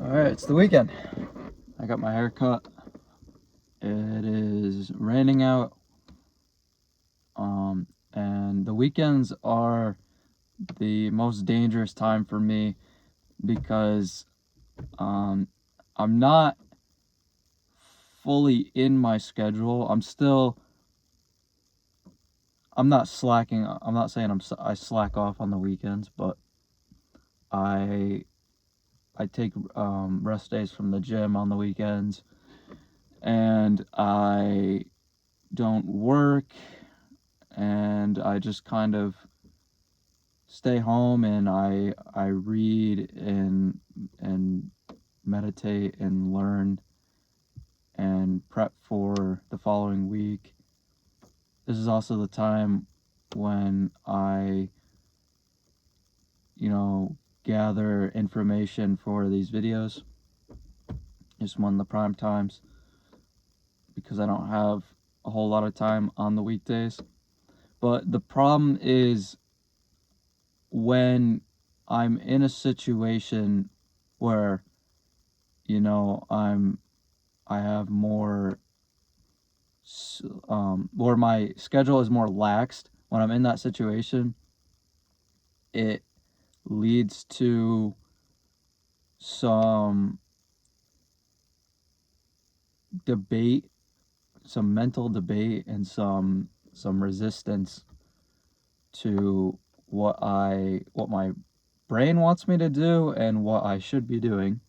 Alright, it's the weekend. I got my hair cut. It is raining out. And the weekends are the most dangerous time for me because I'm not fully in my schedule. I'm not slacking. I'm not saying I slack off on the weekends, but I take rest days from the gym on the weekends, and I don't work, and I just kind of stay home, and I read and meditate and learn and prep for the following week. This is also the time when I gather information for these videos. It's one of the prime times because I don't have a whole lot of time on the weekdays. But the problem is when I'm in a situation where I have more or my schedule is more laxed. When I'm in that situation, it leads to some debate, some mental debate, and some resistance to what my brain wants me to do and what I should be doing.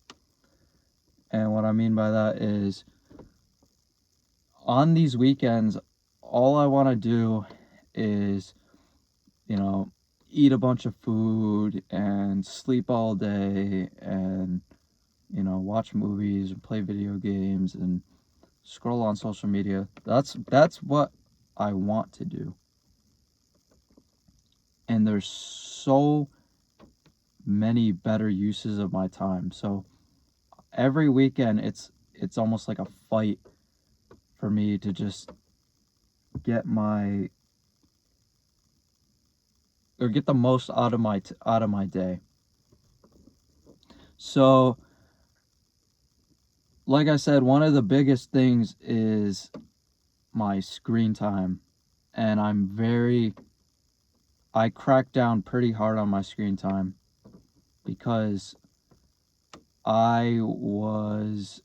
And what I mean by that is, on these weekends, all I want to do is, eat a bunch of food and sleep all day and, watch movies and play video games and scroll on social media. That's what I want to do. And there's so many better uses of my time. So every weekend it's almost like a fight for me to just get the most out of my day. So, like I said, one of the biggest things is my screen time, and I crack down pretty hard on my screen time because I was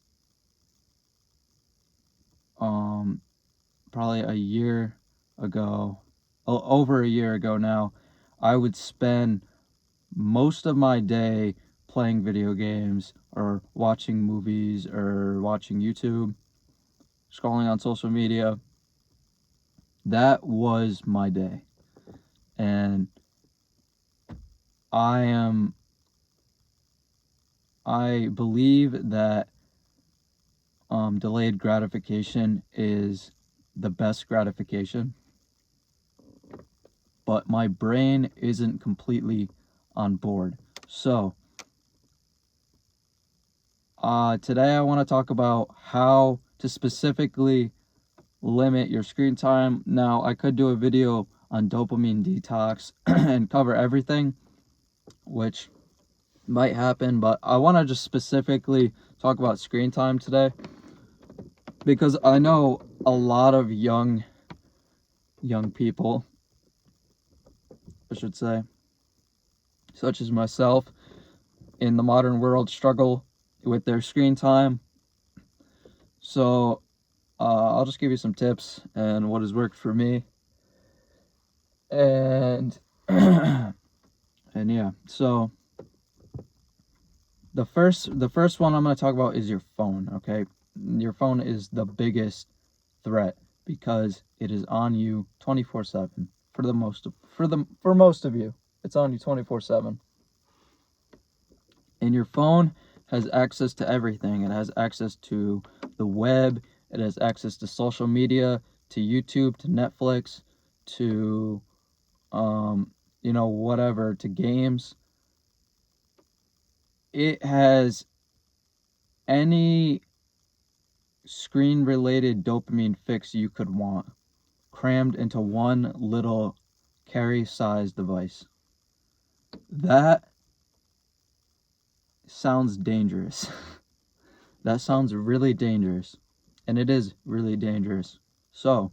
probably a year ago, over a year ago now, I would spend most of my day playing video games or watching movies or watching YouTube, scrolling on social media. That was my day. And I believe that delayed gratification is the best gratification, but my brain isn't completely on board. So today I want to talk about how to specifically limit your screen time. Now, I could do a video on dopamine detox and cover everything, which might happen, but I want to just specifically talk about screen time today because I know a lot of young people, I should say, such as myself, in the modern world struggle with their screen time. So I'll just give you some tips and what has worked for me. And and yeah, so the first one I'm going to talk about is your phone. Okay, your phone is the biggest threat because it is on you 24/7 for most of you. It's on you 24/7. And your phone has access to everything. It has access to the web, it has access to social media, to YouTube, to Netflix, to whatever, to games. It has any screen related dopamine fix you could want crammed into one little carry sized device. That sounds dangerous. That sounds really dangerous. And it is really dangerous. So,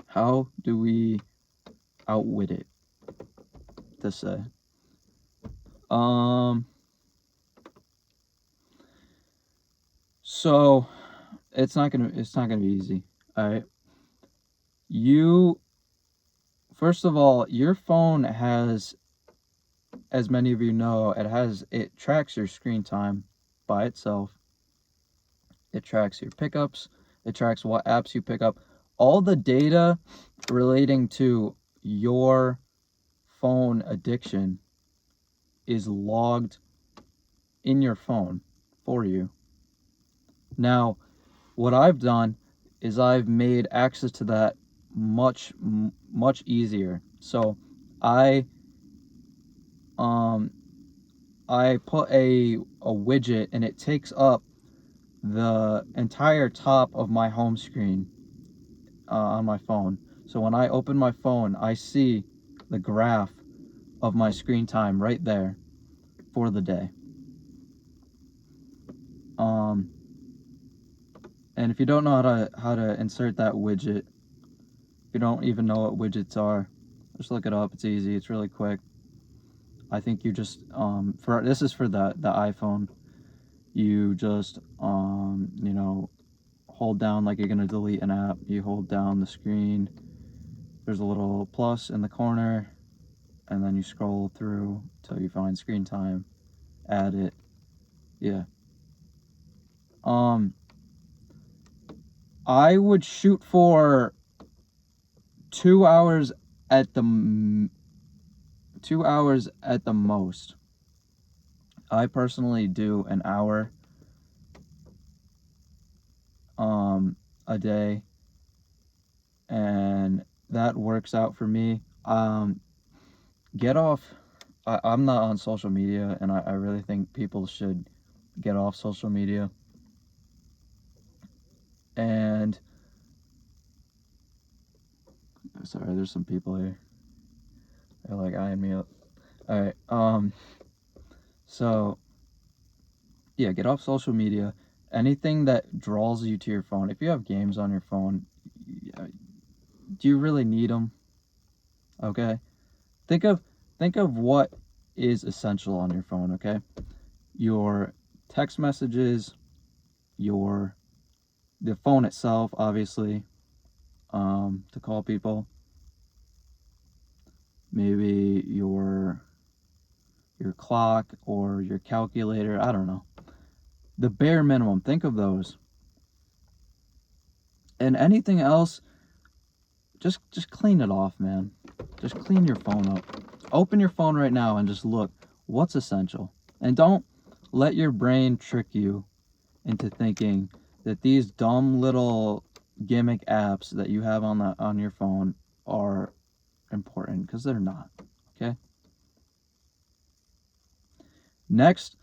how do we outwit it, to say? So it's not gonna be easy. All right. First of all, your phone has, as many of you know, it tracks your screen time by itself. It tracks your pickups. It tracks what apps you pick up. All the data relating to your phone addiction is logged in your phone for you. Now, what I've done is I've made access to that much easier. So I put a widget, and it takes up the entire top of my home screen on my phone. So when I open my phone, I see the graph of my screen time right there for the day. And if you don't know how to insert that widget, if you don't even know what widgets are, just look it up. It's easy. It's really quick. I think you just this is for the iPhone. You just you know, hold down, like you're gonna delete an app. You hold down the screen. There's a little plus in the corner, and then you scroll through till you find screen time. Add it. Yeah. I would shoot for 2 hours at the 2 hours at the most. I personally do an hour a day, and that works out for me. Get off. I'm not on social media, and I really think people should get off social media. And sorry, there's some people here. They're like eyeing me up. All right. So yeah, get off social media. Anything that draws you to your phone. If you have games on your phone, do you really need them? Okay. Think of what is essential on your phone, okay? Your text messages, the phone itself, obviously, to call people. Maybe your clock or your calculator, I don't know. The bare minimum, think of those. And anything else, just clean it off, man. Just clean your phone up. Open your phone right now and just look what's essential. And don't let your brain trick you into thinking that these dumb little gimmick apps that you have on your phone are important, because they're not. Okay? Next,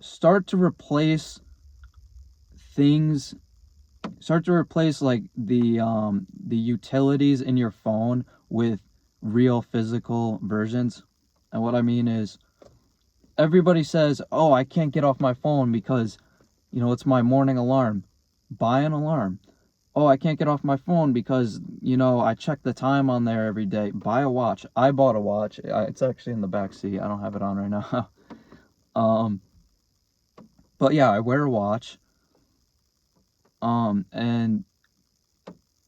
start to replace things. Start to replace like the utilities in your phone with real physical versions. And what I mean is, everybody says, "Oh, I can't get off my phone because, you know, it's my morning alarm." Buy an alarm. "Oh, I can't get off my phone because, you know, I check the time on there every day." Buy a watch. I bought a watch. It's actually in the back seat. I don't have it on right now. But yeah, I wear a watch. And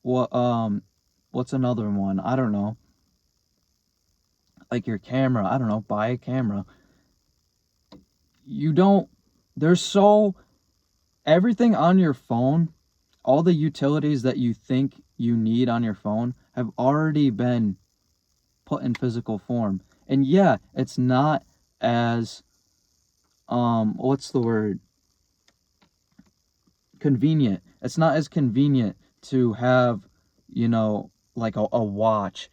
what's another one? I don't know. Like your camera. I don't know. Buy a camera. Everything on your phone, all the utilities that you think you need on your phone have already been put in physical form. And yeah, it's not as what's the word? Convenient. It's not as convenient to have, you know, like a watch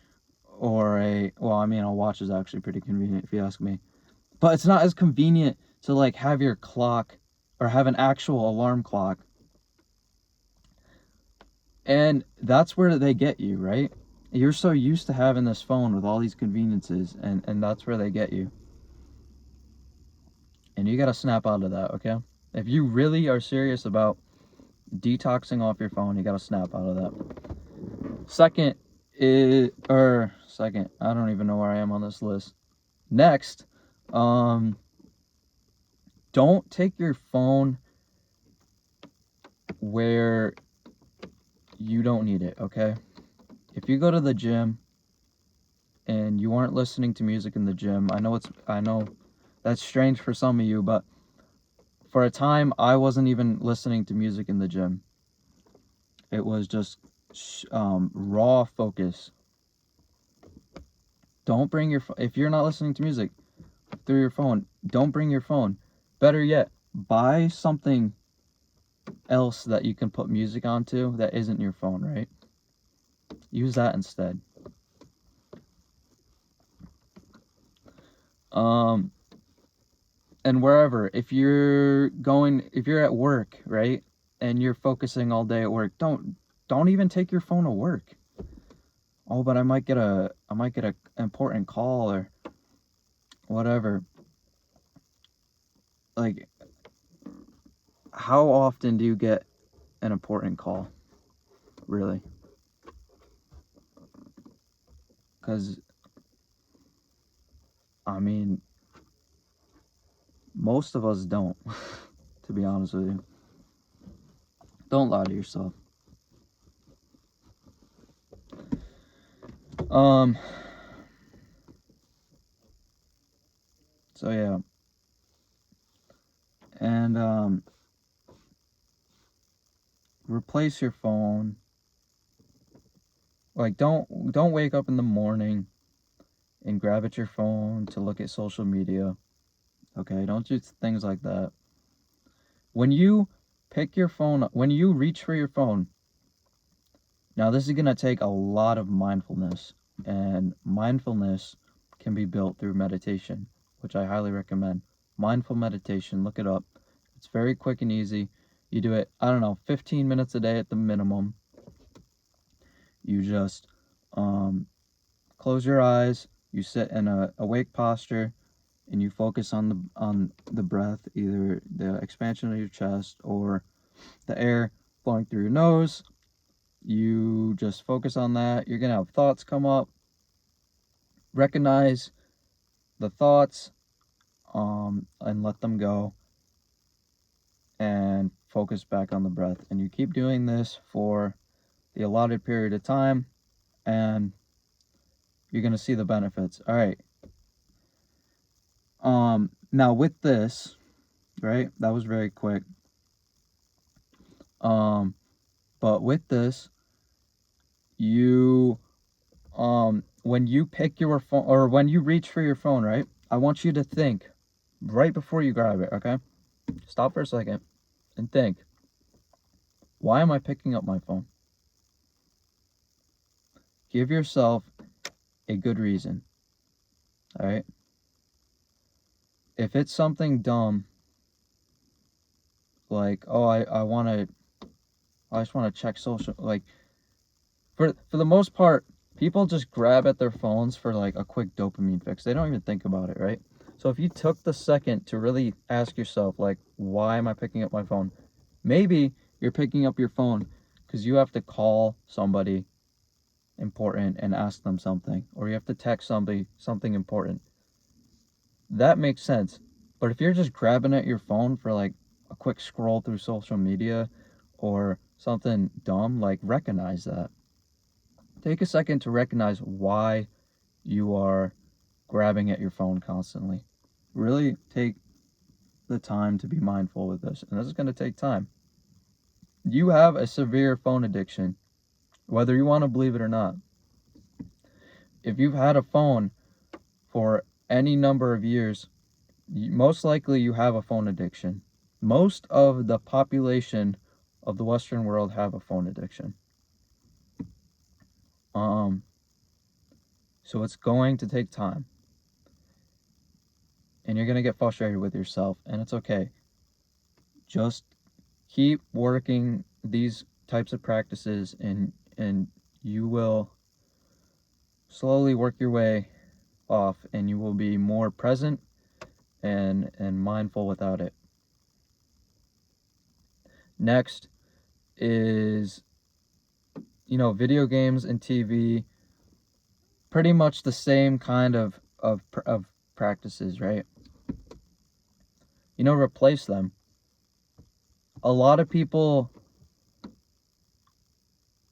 or a watch is actually pretty convenient if you ask me. But it's not as convenient to like have your clock or have an actual alarm clock. And that's where they get you, right? You're so used to having this phone with all these conveniences, and that's where they get you. And you got to snap out of that, okay? If you really are serious about detoxing off your phone, you got to snap out of that. Second, I don't even know where I am on this list. Next, don't take your phone where you don't need it, okay? If you go to the gym and you aren't listening to music in the gym, I know that's strange for some of you, but for a time I wasn't even listening to music in the gym. It was just raw focus. Don't bring if you're not listening to music through your phone, don't bring your phone. Better yet, buy something else that you can put music onto that isn't your phone, right? Use that instead. And wherever, if you're at work, right, and you're focusing all day at work, don't even take your phone to work. Oh, but I might get a important call or whatever. Like, how often do you get an important call? Really? Because, I mean, most of us don't, to be honest with you. Don't lie to yourself. So yeah. And replace your phone. Like, don't wake up in the morning and grab at your phone to look at social media. Okay, don't do things like that. When you pick your phone up, when you reach for your phone, now this is going to take a lot of mindfulness, and mindfulness can be built through meditation, which I highly recommend. Mindful meditation, look it up. It's very quick and easy. You do it, 15 minutes a day at the minimum. You just close your eyes, you sit in a awake posture, and you focus on the breath, either the expansion of your chest or the air flowing through your nose. You just focus on that. You're gonna have thoughts come up. Recognize the thoughts, and let them go, and focus back on the breath. And you keep doing this for the allotted period of time, and you're gonna see the benefits. All right. Now with this, right? That was very quick. But with this, you when you pick your phone, or when you reach for your phone, right? I want you to think right before you grab it, okay? Stop for a second and think, why am I picking up my phone? Give yourself a good reason. All right? If it's something dumb, like, oh, I just want to check social, like, for the most part, people just grab at their phones for like a quick dopamine fix. They don't even think about it, right? So if you took the second to really ask yourself, like, why am I picking up my phone? Maybe you're picking up your phone because you have to call somebody important and ask them something, or you have to text somebody something important. That makes sense. But if you're just grabbing at your phone for like a quick scroll through social media or something dumb, like, recognize that. Take a second to recognize why you are grabbing at your phone constantly. Really take the time to be mindful with this, and this is going to take time. You have a severe phone addiction, whether you want to believe it or not. If you've had a phone for any number of years, most likely you have a phone addiction. Most of the population of the Western world have a phone addiction. So it's going to take time. And you're going to get frustrated with yourself, and it's okay. Just keep working these types of practices, and you will slowly work your way off, and you will be more present, and mindful without it. Next is, video games and TV, pretty much the same kind of practices, right? Replace them. A lot of people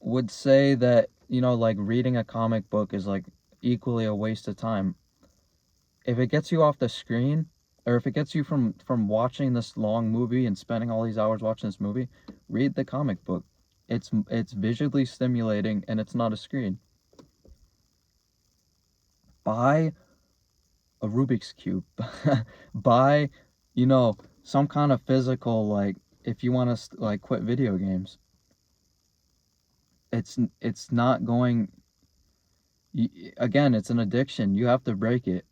would say that, like reading a comic book is like equally a waste of time. If it gets you off the screen, or if it gets you from watching this long movie and spending all these hours watching this movie, read the comic book. It's visually stimulating, and it's not a screen. Buy a Rubik's Cube. Buy, some kind of physical, like, if you want to, like, quit video games. It's not going, again, it's an addiction. You have to break it.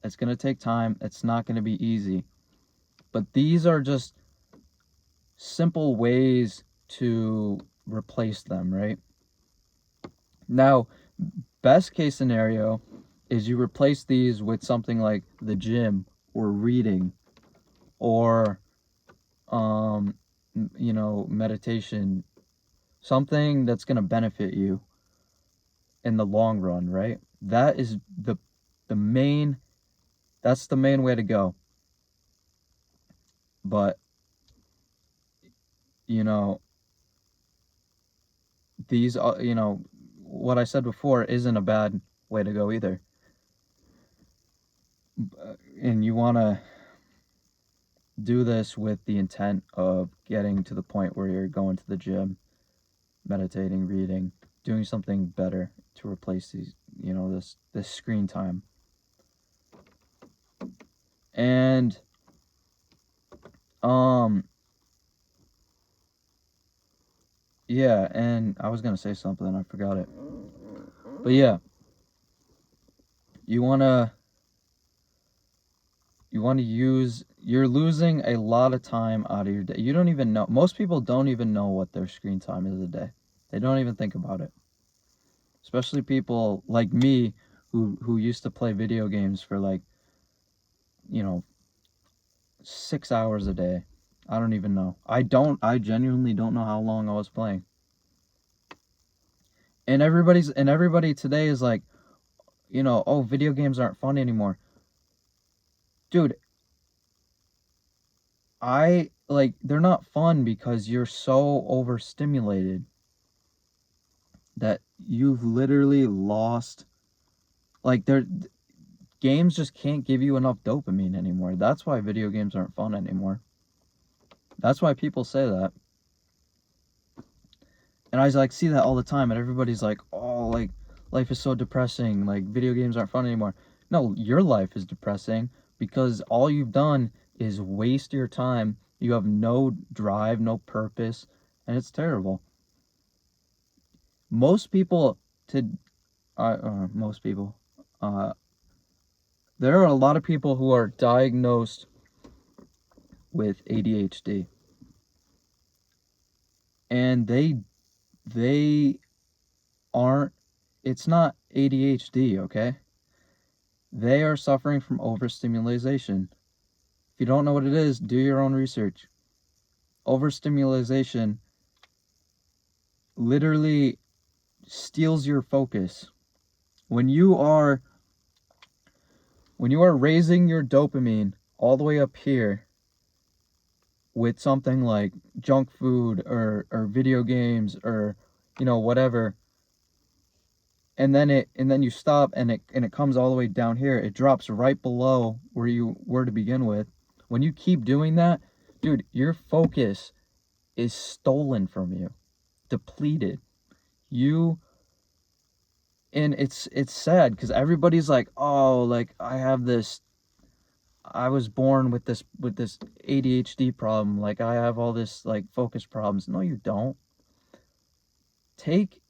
It's going to take time. It's not going to be easy. But these are just simple ways to replace them, right? Now, best case scenario is you replace these with something like the gym or reading or meditation, something that's going to benefit you in the long run, right? That is the main that's the main way to go. But these are, what I said before isn't a bad way to go either. And you want to do this with the intent of getting to the point where you're going to the gym, meditating, reading, doing something better to replace these, this screen time. And yeah, and I was gonna say something, I forgot it. But yeah, you wanna you're losing a lot of time out of your day. You don't even know. Most people don't even know what their screen time is a day. They don't even think about it. Especially people like me who used to play video games for like, 6 hours a day. I don't even know. I genuinely don't know how long I was playing. And everybody today is like, oh, video games aren't fun anymore. Dude, they're not fun because you're so overstimulated that you've literally lost, like, games just can't give you enough dopamine anymore. That's why video games aren't fun anymore. That's why people say that. And I like see that all the time, and everybody's like, oh, like, life is so depressing, like video games aren't fun anymore. No, your life is depressing because all you've done is waste your time. You have no drive, no purpose, and it's terrible. Most people most people, there are a lot of people who are diagnosed with ADHD, and they aren't, it's not ADHD, okay? They are suffering from overstimulation. If you don't know what it is, do your own research. Overstimulation literally steals your focus. When you are raising your dopamine all the way up here with something like junk food or video games or whatever, and then you stop and it comes all the way down here, it drops right below where you were to begin with. When you keep doing that, dude, your focus is stolen from you, depleted. And it's sad because everybody's like, oh, like, I was born with this ADHD problem, like I have all this like focus problems. No, you don't. Take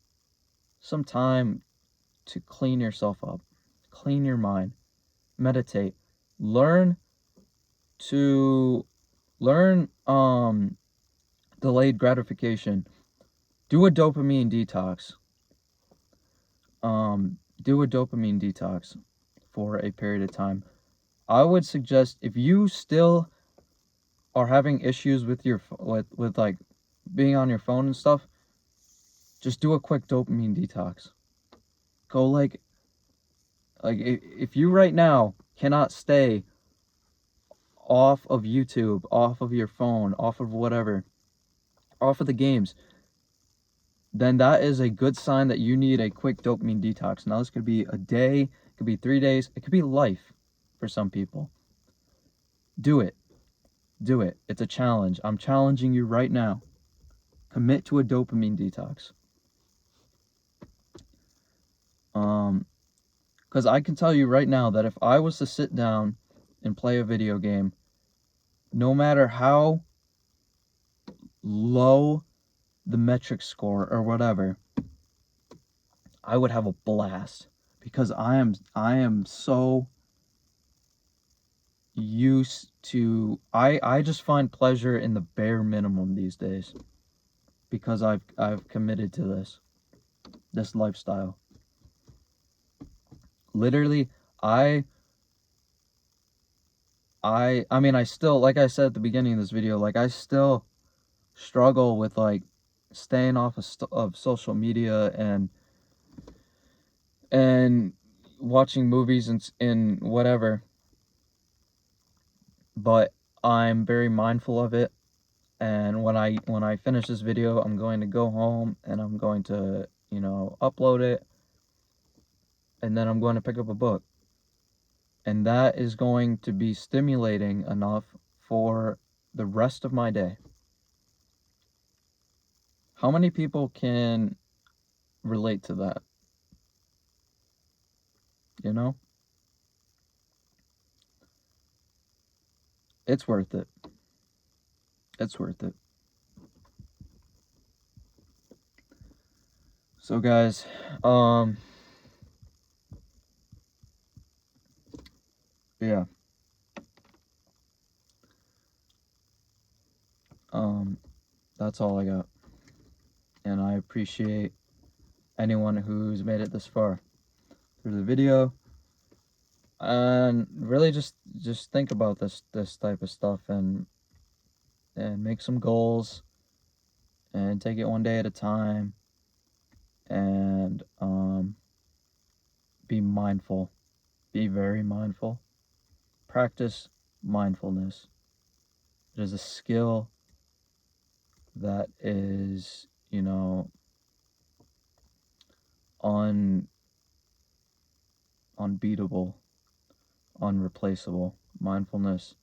some time to clean yourself up, clean your mind, meditate, learn delayed gratification, do a dopamine detox. Do a dopamine detox for a period of time. I would suggest, if you still are having issues with your with like being on your phone and stuff, just do a quick dopamine detox. Go like if you right now cannot stay off of YouTube, off of your phone, off of whatever, off of the games, then that is a good sign that you need a quick dopamine detox. Now, this could be a day, it could be 3 days, it could be life for some people. Do it. Do it. It's a challenge. I'm challenging you right now. Commit to a dopamine detox. Because I can tell you right now that if I was to sit down and play a video game, no matter how low the metric score or whatever, I would have a blast, because I am so used to, I just find pleasure in the bare minimum these days, because I've committed to this lifestyle. Literally, I mean, I still, like I said at the beginning of this video, like I still struggle with like staying off of social media and watching movies and whatever, but I'm very mindful of it. And when I finish this video, I'm going to go home and I'm going to, you know, upload it, and then I'm going to pick up a book, and that is going to be stimulating enough for the rest of my day. How many people can relate to that? You know? It's worth it. It's worth it. So guys, yeah. That's all I got. And I appreciate anyone who's made it this far through the video. And really just think about this type of stuff, and make some goals and take it one day at a time, and be mindful. Be very mindful. Practice mindfulness. It is a skill that is, you know, unbeatable, unreplaceable. Mindfulness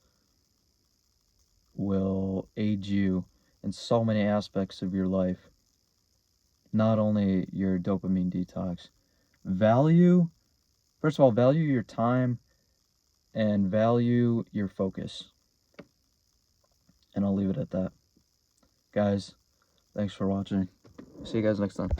will aid you in so many aspects of your life. Not only your dopamine detox. First of all, value your time and value your focus. And I'll leave it at that. Guys, thanks for watching. See you guys next time.